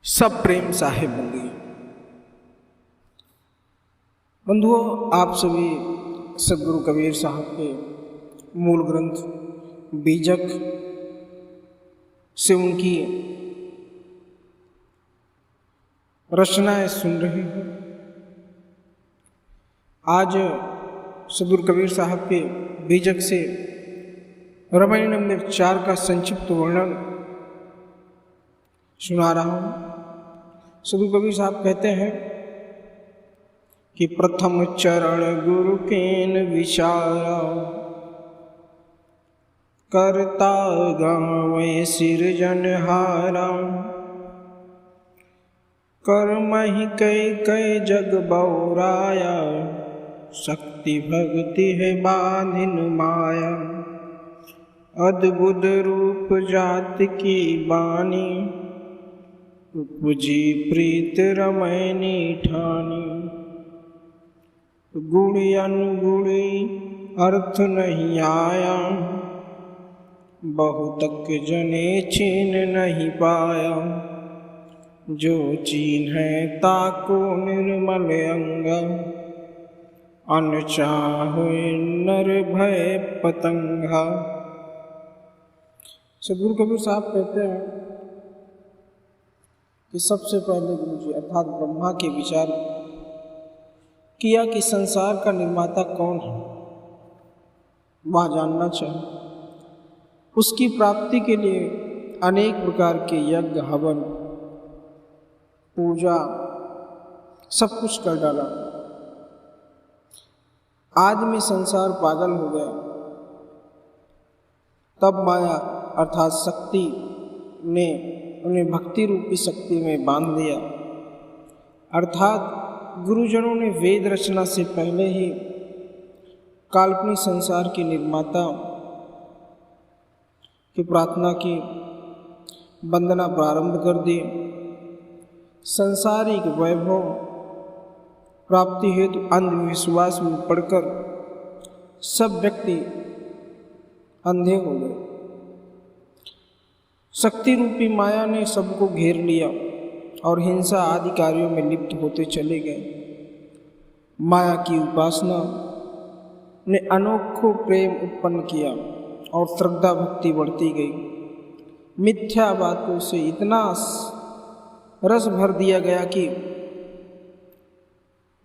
सब प्रेम साहिब बंदी। बंधुओं, आप सभी सदगुरु कबीर साहब के मूल ग्रंथ बीजक से उनकी रचनाएं सुन रहे हैं। आज सदगुरु कबीर साहब के बीजक से रामायण नंबर 4 का संक्षिप्त वर्णन सुना रहा हूँ। सदगुरु कबीर साहब कहते हैं कि प्रथम चरण गुरु केन विचारा, करता गावे सिरजनहारा। कर्महि कई कई जग बौराया, शक्ति भक्ति है बांधिन माया। अद्भुत रूप जाति की बानी, उपजी प्रीत रमैनी ठानी। गुणी अनुगुणी अर्थ नहीं आया, बहुतक जने छीन नहीं पाया। जो चीन है ताको निर्मल अंगा, अनचाहुए नर भय पतंगा। सदगुरु कबीर साहब कहते हैं कि सबसे पहले गुरु जी अर्थात ब्रह्मा के विचार किया कि संसार का निर्माता कौन है, वह जानना चाहिए। उसकी प्राप्ति के लिए अनेक प्रकार के यज्ञ हवन पूजा सब कुछ कर डाला। आदमी संसार पागल हो गया। तब माया अर्थात शक्ति ने उन्हें भक्ति रूपी शक्ति में बांध दिया। अर्थात गुरुजनों ने वेद रचना से पहले ही काल्पनिक संसार के निर्माता की प्रार्थना की, वंदना प्रारंभ कर दी। सांसारिक वैभव प्राप्ति हेतु अंधविश्वास में पड़कर सब व्यक्ति अंधे हो गए। शक्ति रूपी माया ने सबको घेर लिया और हिंसा आदि कार्यों में लिप्त होते चले गए। माया की उपासना ने अनोखो प्रेम उत्पन्न किया और श्रद्धा भक्ति बढ़ती गई। मिथ्या बातों से इतना रस भर दिया गया कि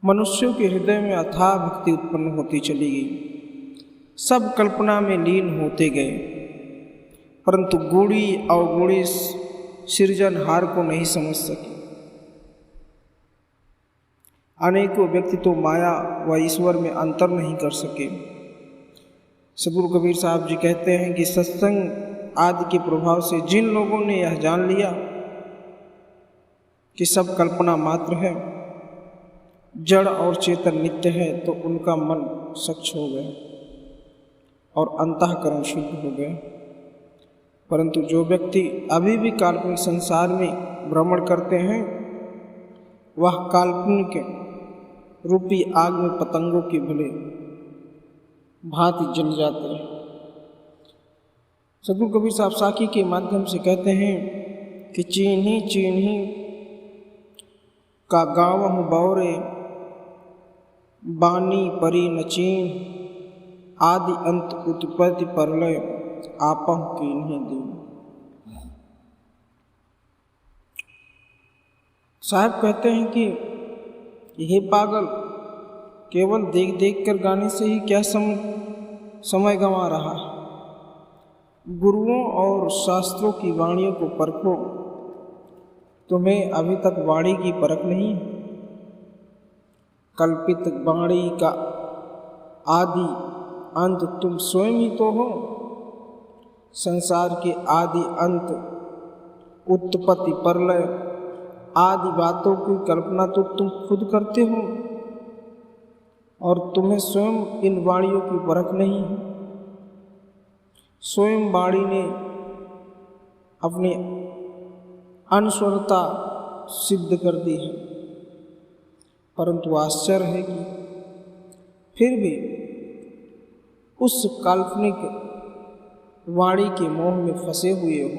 मनुष्यों के हृदय में अथाह भक्ति उत्पन्न होती चली गई। सब कल्पना में लीन होते गए, परंतु गूढ़ी अवगूढ़ी सृजनहार को नहीं समझ सके। अनेकों व्यक्ति तो माया व ईश्वर में अंतर नहीं कर सके। सदगुरु कबीर साहब जी कहते हैं कि सत्संग आदि के प्रभाव से जिन लोगों ने यह जान लिया कि सब कल्पना मात्र है, जड़ और चेतन नित्य है, तो उनका मन स्वच्छ हो गया और अंतःकरण शुद्ध हो गए। परंतु जो व्यक्ति अभी भी काल्पनिक संसार में भ्रमण करते हैं, वह काल्पनिक रूपी आग में पतंगों की भले भांति जल जाते हैं। सदगुरु कबीर साहब साखी के माध्यम से कहते हैं कि चीन्ही चीन्ही का गाँव बौरे, बानी परी न चीन। आदि अंत उत्पत्ति परलय, आपह कीन्ही दीन। साहब कहते हैं कि हे पागल, केवल देख देख कर गाने से ही क्या समय गंवा रहा है। गुरुओं और शास्त्रों की वाणियों को परखो। तुम्हें अभी तक वाणी की परख नहीं है। कल्पित वाणी का आदि अंत तुम स्वयं ही तो हो। संसार के आदि अंत उत्पत्ति प्रलय आदि बातों की कल्पना तो तुम खुद करते हो और तुम्हें स्वयं इन वाणियों की परख नहीं है। स्वयं वाणी ने अपनी अनश्वरता सिद्ध कर दी है, परंतु आश्चर्य है कि फिर भी उस काल्पनिक वाणी के मोह में फंसे हुए हो।